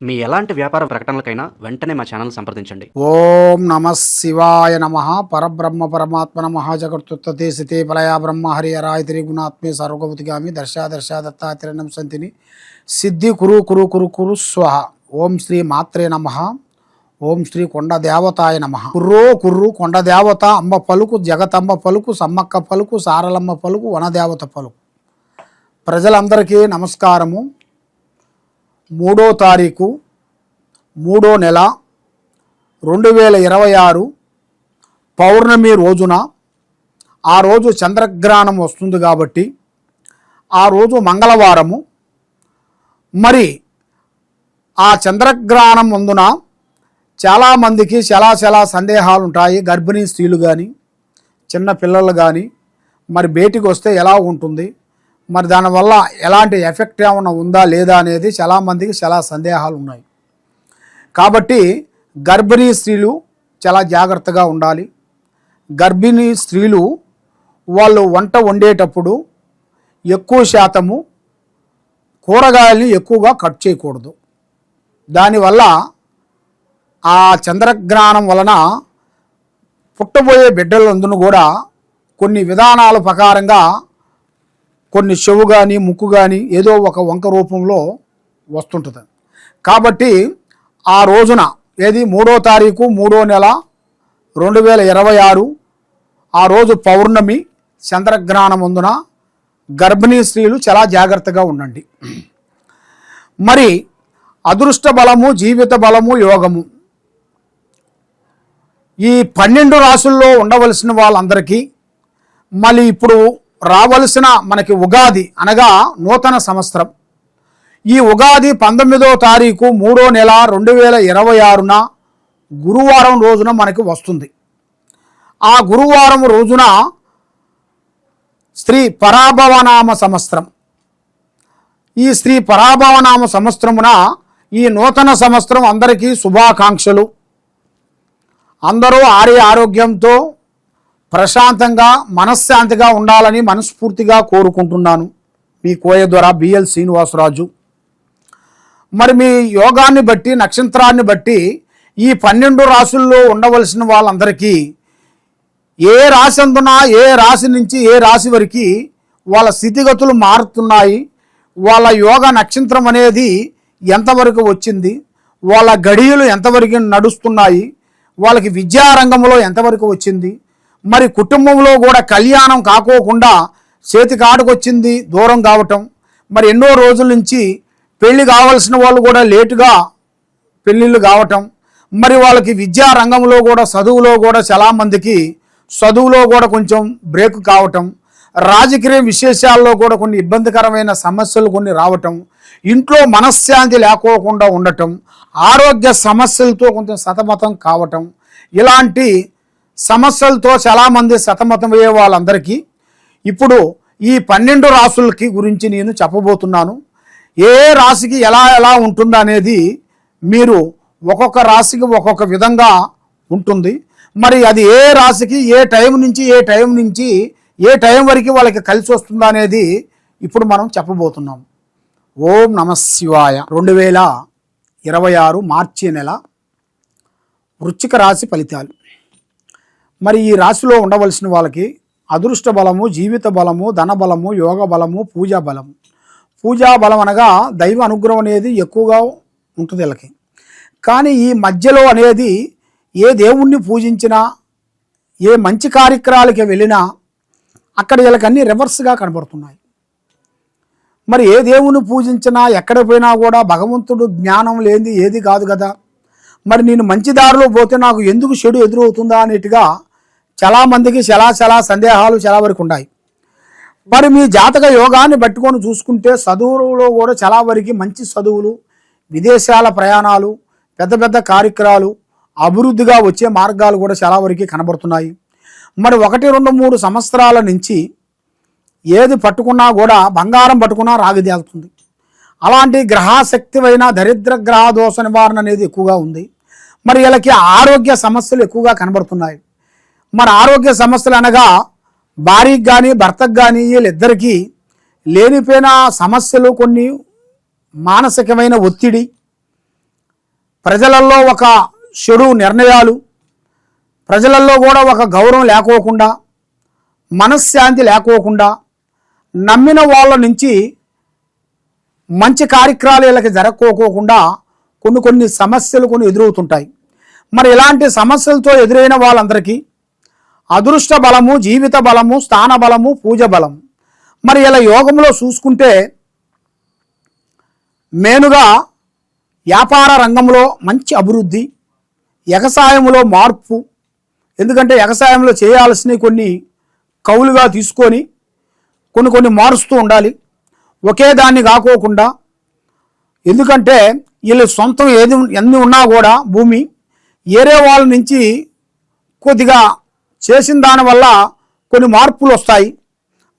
మీ ఎలాంటి వ్యాపార ప్రకటనలకైనా వెంటనే మా ఛానల్ సంప్రదించండి. ఓం నమ శివాయ నమ. పరబ్రహ్మ పరమాత్మ నమ. జగత్తుత్తే సితే పలయా బ్రహ్మ హరిహరాయ త్రిగుణాత్మే సర్వగతిగామి దర్శ దత్తాత్రేయం సంతిని సిద్ధి కురు కురు కురు కురు స్వహ. ఓం శ్రీ మాత్రే నమ. ఓం శ్రీ కొండ దేవతాయ నమ. కుర్రో కుర్రు కొండ దేవత అమ్మ పలుకు, జగతమ్మ పలుకు, సమ్మక్క పలుకు, సారలమ్మ పలుకు, వనదేవత పలుకు. ప్రజలందరికీ నమస్కారము. 3వ తారీఖు 3వ నెల 2026 పౌర్ణమి రోజున, ఆ రోజు చంద్రగ్రహణం వస్తుంది కాబట్టి ఆ రోజు మంగళవారము. మరి ఆ చంద్రగ్రహణం ముందున చాలామందికి చాలా సందేహాలు ఉంటాయి. గర్భిణీ స్త్రీలు కానీ చిన్న పిల్లలు కానీ మరి బయటికి వస్తే ఎలా ఉంటుంది, మరి దానివల్ల ఎలాంటి ఎఫెక్ట్ ఏమైనా ఉందా లేదా అనేది చాలామందికి చాలా సందేహాలు ఉన్నాయి. కాబట్టి గర్భిణీ స్త్రీలు చాలా జాగ్రత్తగా ఉండాలి. గర్భిణీ స్త్రీలు వాళ్ళు వంట వండేటప్పుడు ఎక్కువ శాతము కూరగాయలని ఎక్కువగా కట్ చేయకూడదు. దానివల్ల ఆ చంద్రగ్రహణం వలన పుట్టబోయే బిడ్డలందరూ కూడా కొన్ని విధానాల ప్రకారంగా కొన్ని చెవు కానీ ముక్కు కానీ ఏదో ఒక వంక రూపంలో వస్తుంటుంది. కాబట్టి ఆ రోజున ఏది 3వ తారీఖు 3వ నెల 2026 ఆ రోజు పౌర్ణమి చంద్రగ్రహణం ముందున గర్భిణీ స్త్రీలు చాలా జాగ్రత్తగా ఉండండి. మరి అదృష్ట బలము, జీవిత బలము, యోగము ఈ 12 రాసుల్లో ఉండవలసిన వాళ్ళందరికీ మళ్ళీ ఇప్పుడు రావలసిన మనకి ఉగాది అనగా నూతన సంవత్సరం. ఈ ఉగాది 19వ తారీఖు 3వ నెల 2026న గురువారం రోజున మనకి వస్తుంది. ఆ గురువారం రోజున శ్రీ పరాభవనామ సంవత్సరం. ఈ శ్రీ పరాభవనామ సంవత్సరమున ఈ నూతన సంవత్సరం అందరికీ శుభాకాంక్షలు. అందరూ ఆరోగ్యంతో ప్రశాంతంగా మనశ్శాంతిగా ఉండాలని మనస్ఫూర్తిగా కోరుకుంటున్నాను. మీ కోయ ద్వారా బిఎల్ శ్రీనివాసరాజు. మరి మీ యోగాన్ని బట్టి, నక్షత్రాన్ని బట్టి ఈ 12 రాసుల్లో ఉండవలసిన వాళ్ళందరికీ ఏ రాశి అందునా ఏ రాశి నుంచి ఏ రాశి వరకు వాళ్ళ స్థితిగతులు మారుతున్నాయి, వాళ్ళ యోగ నక్షత్రం అనేది ఎంతవరకు వచ్చింది, వాళ్ళ గడియలు ఎంతవరకు నడుస్తున్నాయి, వాళ్ళకి విద్యారంగంలో ఎంతవరకు వచ్చింది, మరి కుటుంబంలో కూడా కళ్యాణం కాకోకుండా చేతికాడుకొచ్చింది దూరం కావటం, మరి ఎన్నో రోజుల నుంచి పెళ్లి కావాల్సిన వాళ్ళు కూడా లేటుగా పెళ్ళిళ్ళు కావటం, మరి వాళ్ళకి విద్యా రంగంలో కూడా చదువులో కూడా చాలామందికి చదువులో కూడా కొంచెం బ్రేక్ కావటం, రాజకీయ విశేషాల్లో కూడా కొన్ని ఇబ్బందికరమైన సమస్యలు కొన్ని రావటం, ఇంట్లో మనశ్శాంతి లేకోకుండా ఉండటం, ఆరోగ్య సమస్యలతో కొంచెం సతమతం కావటం, ఇలాంటి సమస్యలతో చాలామంది సతమతమయ్యే వాళ్ళందరికీ ఇప్పుడు ఈ 12 రాసులకి గురించి నేను చెప్పబోతున్నాను. ఏ రాశికి ఎలా ఎలా ఉంటుందో అనేది మీరు ఒక్కొక్క రాశికి ఒక్కొక్క విధంగా ఉంటుంది. మరి అది ఏ రాశికి ఏ టైం నుంచి ఏ టైం వరకు వాళ్ళకి కలిసి వస్తుందో అనేది ఇప్పుడు మనం చెప్పబోతున్నాం. ఓం నమ శివాయ. 2026 మార్చి నెల వృశ్చిక రాశి ఫలితాలు. మరి ఈ రాశిలో ఉండవలసిన వాళ్ళకి అదృష్ట బలము, జీవిత బలము, ధన బలము, యోగ బలము, పూజా బలము. పూజా బలం అనగా దైవ అనుగ్రహం అనేది ఎక్కువగా ఉంటుంది వీళ్ళకి. కానీ ఈ మధ్యలో అనేది ఏ దేవుణ్ణి పూజించినా, ఏ మంచి కార్యక్రమాలకి వెళ్ళినా అక్కడ వీళ్ళకి అన్నీ రివర్స్గా కనబడుతున్నాయి. మరి ఏ దేవుణ్ణి పూజించినా ఎక్కడ పోయినా కూడా భగవంతుడు జ్ఞానం లేనిది ఏది కాదు కదా. మరి నేను మంచి దారిలో పోతే నాకు ఎందుకు చెడు ఎదురవుతుందా అనేట్టుగా చాలామందికి చాలా సందేహాలు చాలా వరకు ఉన్నాయి. మరి మీ జాతక యోగాన్ని పట్టుకొని చూసుకుంటే చదువులో కూడా చాలా వరకు మంచి చదువులు, విదేశాల ప్రయాణాలు, పెద్ద కార్యక్రమాలు, అభివృద్ధిగా వచ్చే మార్గాలు కూడా చాలా వరకు కనబడుతున్నాయి. మరి 1, 2, 3 సంవత్సరాల నుంచి ఏది పట్టుకున్నా కూడా బంగారం పట్టుకున్నా రాగిదేలుతుంది. అలాంటి గ్రహశక్తివైన దరిద్ర గ్రహ దోష నివారణ అనేది ఎక్కువగా ఉంది. మరి వీళ్ళకి ఆరోగ్య సమస్యలు ఎక్కువగా కనబడుతున్నాయి. మరి ఆరోగ్య సమస్యలు అనగా భార్యకి కానీ భర్తకు కానీ వీళ్ళిద్దరికీ లేనిపోయిన సమస్యలు, కొన్ని మానసికమైన ఒత్తిడి, ప్రజలలో ఒక చెడు నిర్ణయాలు, ప్రజలలో కూడా ఒక గౌరవం లేకోకుండా, మనశ్శాంతి లేకోకుండా, నమ్మిన వాళ్ళ నుంచి మంచి కార్యక్రమాలు వీళ్ళకి జరగకోకుండా కొన్ని సమస్యలు ఎదురవుతుంటాయి. మరి ఇలాంటి సమస్యలతో ఎదురైన వాళ్ళందరికీ అదృష్ట బలము, జీవిత బలము, స్థాన బలము, పూజ బలము, మరి ఇలా యోగంలో చూసుకుంటే మేనుగా వ్యాపార రంగంలో మంచి అభివృద్ధి, వ్యవసాయంలో మార్పు. ఎందుకంటే వ్యవసాయంలో చేయాల్సినవి కొన్ని కౌలుగా తీసుకొని కొన్ని మారుస్తూ ఉండాలి, ఒకే దాన్ని కాకోకుండా. ఎందుకంటే వీళ్ళు సొంతం ఎన్ని ఉన్నా కూడా భూమి ఏరే వాళ్ళ నుంచి కొద్దిగా చేసిన దానివల్ల కొన్ని మార్పులు వస్తాయి,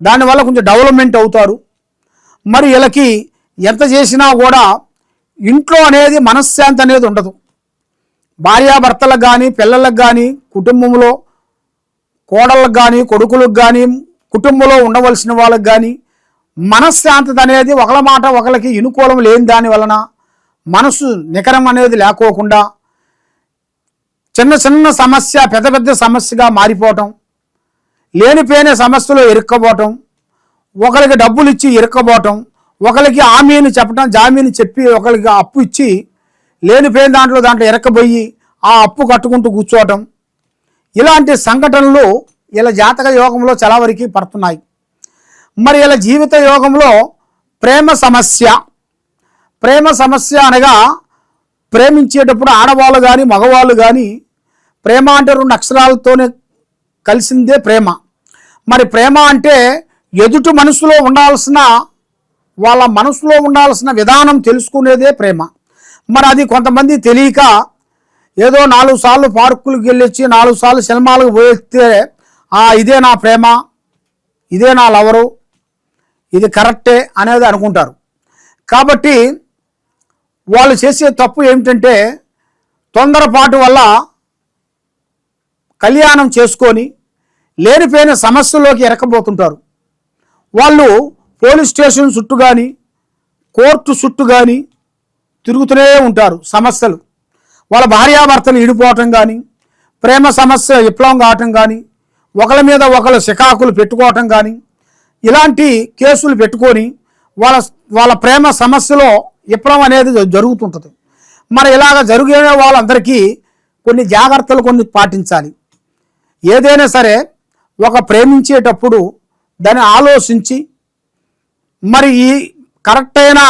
దానివల్ల కొంచెం డెవలప్మెంట్ అవుతారు. మరి వీళ్ళకి ఎంత చేసినా కూడా ఇంట్లో అనేది మనశ్శాంతి అనేది ఉండదు. భార్యాభర్తలకు కానీ, పిల్లలకు కానీ, కుటుంబంలో కోడళ్ళకు కానీ, కొడుకులకు కానీ, కుటుంబంలో ఉండవలసిన వాళ్ళకి కానీ మనశ్శాంతి అనేది ఒకళ్ళ మాట ఒకరికి అనుకూలం లేని దాని వలన మనసు నికరం అనేది లేకోకుండా చిన్న సమస్య పెద్ద సమస్యగా మారిపోవటం, లేనిపోయిన సమస్యలో ఇరుక్కపోవటం, ఒకరికి డబ్బులు ఇచ్చి ఇరుక్కపోవటం, ఒకరికి హామీని చెప్పడం, జామీని చెప్పి ఒకరికి అప్పు ఇచ్చి లేనిపోయిన దాంట్లో ఇరక్కబోయి ఆ అప్పు కట్టుకుంటూ కూర్చోవటం, ఇలాంటి సంఘటనలు ఇలా జాతక యోగంలో చాలా వరకు పడుతున్నాయి. మరి ఇలా జీవిత యోగంలో ప్రేమ సమస్య అనగా ప్రేమించేటప్పుడు ఆడవాళ్ళు కానీ మగవాళ్ళు కానీ, ప్రేమ అంటే 2 అక్షరాలతోనే కలిసిందే ప్రేమ. మరి ప్రేమ అంటే ఎదుటి మనసులో ఉండాల్సిన వాళ్ళ మనసులో ఉండాల్సిన విధానం తెలుసుకునేదే ప్రేమ. మరి అది కొంతమంది తెలియక ఏదో 4 సార్లు పార్కులకు వెళ్ళొచ్చి 4 సార్లు సినిమాలకు పోయితే ఇదే నా ప్రేమ, ఇదే నా లవరు, ఇది కరెక్టే అనేది అనుకుంటారు. కాబట్టి వాళ్ళు చేసే తప్పు ఏమిటంటే తొందరపాటు వల్ల కళ్యాణం చేసుకొని లేనిపోయిన సమస్యల్లోకి ఎరకబోతుంటారు. వాళ్ళు పోలీస్ స్టేషన్ చుట్టూ కానీ, కోర్టు చుట్టూ కానీ తిరుగుతూనే ఉంటారు. సమస్యలు వాళ్ళ భార్యాభర్తలు ఇడిపోవటం కానీ, ప్రేమ సమస్య విప్లవం కావటం కానీ, ఒకరి మీద ఒకరు సికాకులు పెట్టుకోవటం కానీ, ఇలాంటి కేసులు పెట్టుకొని వాళ్ళ ప్రేమ సమస్యలో విప్లవం అనేది జరుగుతుంటుంది. మరి ఇలాగ జరిగే వాళ్ళందరికీ కొన్ని జాగ్రత్తలు పాటించాలి. ఏదైనా సరే ఒక ప్రేమించేటప్పుడు దాన్ని ఆలోచించి మరి ఈ కరెక్ట్ అయిన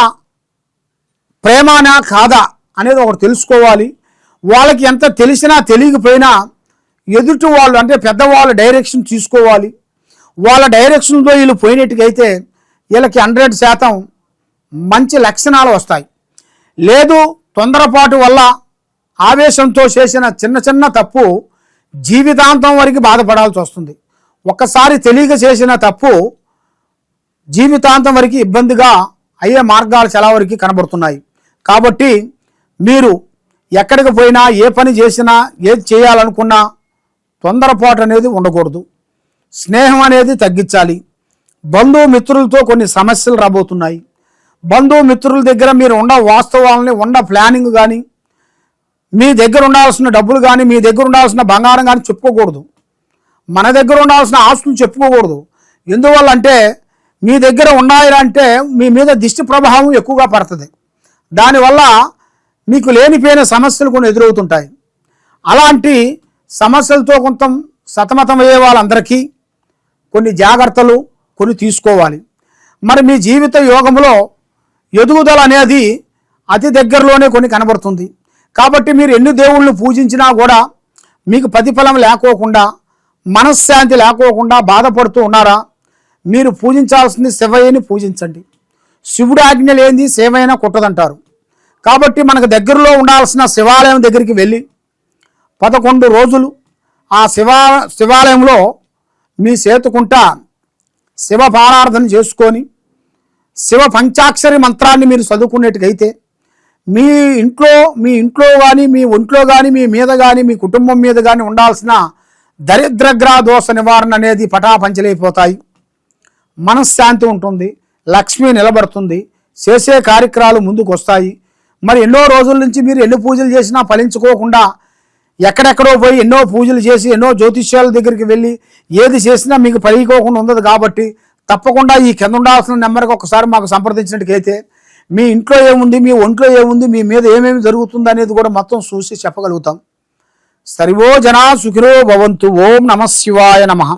ప్రేమనా కాదా అనేది ఒకటి తెలుసుకోవాలి. వాళ్ళకి ఎంత తెలిసినా తెలియకపోయినా ఎదుటి వాళ్ళు అంటే పెద్దవాళ్ళు డైరెక్షన్ తీసుకోవాలి. వాళ్ళ డైరెక్షన్లో వీళ్ళు పోయినట్టుగైతే వీళ్ళకి 100% మంచి లక్షణాలు వస్తాయి. లేదు తొందరపాటు వల్ల ఆవేశంతో చేసిన చిన్న తప్పు జీవితాంతం వరకు బాధపడాల్సి వస్తుంది. ఒక్కసారి తెలియక చేసిన తప్పు జీవితాంతం వరకు ఇబ్బందిగా అయ్యే మార్గాలు చాలా వరకు కనబడుతున్నాయి. కాబట్టి మీరు ఎక్కడికి పోయినా ఏ పని చేసినా ఏది చేయాలనుకున్నా తొందరపాటు అనేది ఉండకూడదు. స్నేహం అనేది తగ్గించాలి. బంధుమిత్రులతో కొన్ని సమస్యలు రాబోతున్నాయి. బంధుమిత్రుల దగ్గర మీరు వాస్తవాలని ప్లానింగ్ కానీ, మీ దగ్గర ఉండాల్సిన డబ్బులు కానీ, మీ దగ్గర ఉండాల్సిన బంగారం కానీ చెప్పుకోకూడదు. మన దగ్గర ఉండాల్సిన ఆస్తులు చెప్పుకోకూడదు. ఎందువల్ల అంటే మీ దగ్గర ఉన్నాయంటే మీ మీద దిష్టి ప్రభావం ఎక్కువగా పడుతుంది. దానివల్ల మీకు లేనిపోయిన సమస్యలు కొన్ని ఎదురవుతుంటాయి. అలాంటి సమస్యలతో కొంత సతమతమయ్యే వాళ్ళందరికీ కొన్ని జాగ్రత్తలు తీసుకోవాలి. మరి మీ జీవిత యోగంలో ఎదుగుదల అనేది అతి దగ్గరలోనే కనబడుతుంది. కాబట్టి మీరు ఎన్ని దేవుళ్ళను పూజించినా కూడా మీకు ప్రతిఫలం లేకోకుండా, మనశ్శాంతి లేకోకుండా బాధపడుతూ ఉన్నారా? మీరు పూజించాల్సింది శివయ్యని పూజించండి. శివుడు ఆజ్ఞ లేనిది సేవైనా కొట్టదంటారు. కాబట్టి మనకు దగ్గరలో ఉండాల్సిన శివాలయం దగ్గరికి వెళ్ళి 11 రోజులు ఆ శివాలయంలో మీ సేతుకుంట శివ పారార్థన చేసుకొని శివ పంచాక్షరి మంత్రాన్ని మీరు చదువుకునేట్టుకైతే మీ ఇంట్లో కానీ, మీ ఒంట్లో కానీ, మీ మీద కానీ, మీ కుటుంబం మీద కానీ ఉండాల్సిన దరిద్రగ్రహ దోష నివారణ అనేది పటాపంచలైపోతాయి. మనశ్శాంతి ఉంటుంది, లక్ష్మి నిలబడుతుంది, చేసే కార్యక్రమాలు ముందుకు వస్తాయి. మరి ఎన్నో రోజుల నుంచి మీరు ఎన్ని పూజలు చేసినా ఫలించుకోకుండా ఎక్కడెక్కడో పోయి ఎన్నో పూజలు చేసి ఎన్నో జ్యోతిష్యాల దగ్గరికి వెళ్ళి ఏది చేసినా మీకు ఫలించుకోకుండా ఉండదు. కాబట్టి తప్పకుండా ఈ కింద ఉండాల్సిన నెంబర్కి ఒకసారి మాకు సంప్రదించినట్టుకైతే మీ ఇంట్లో ఏముంది, మీ ఒంట్లో ఏముంది, మీ మీద ఏమేమి జరుగుతుంది అనేది కూడా మొత్తం చూసి చెప్పగలుగుతాం. సర్వో జనా సుఖినో భవంతు. ఓం నమః శివాయ నమః.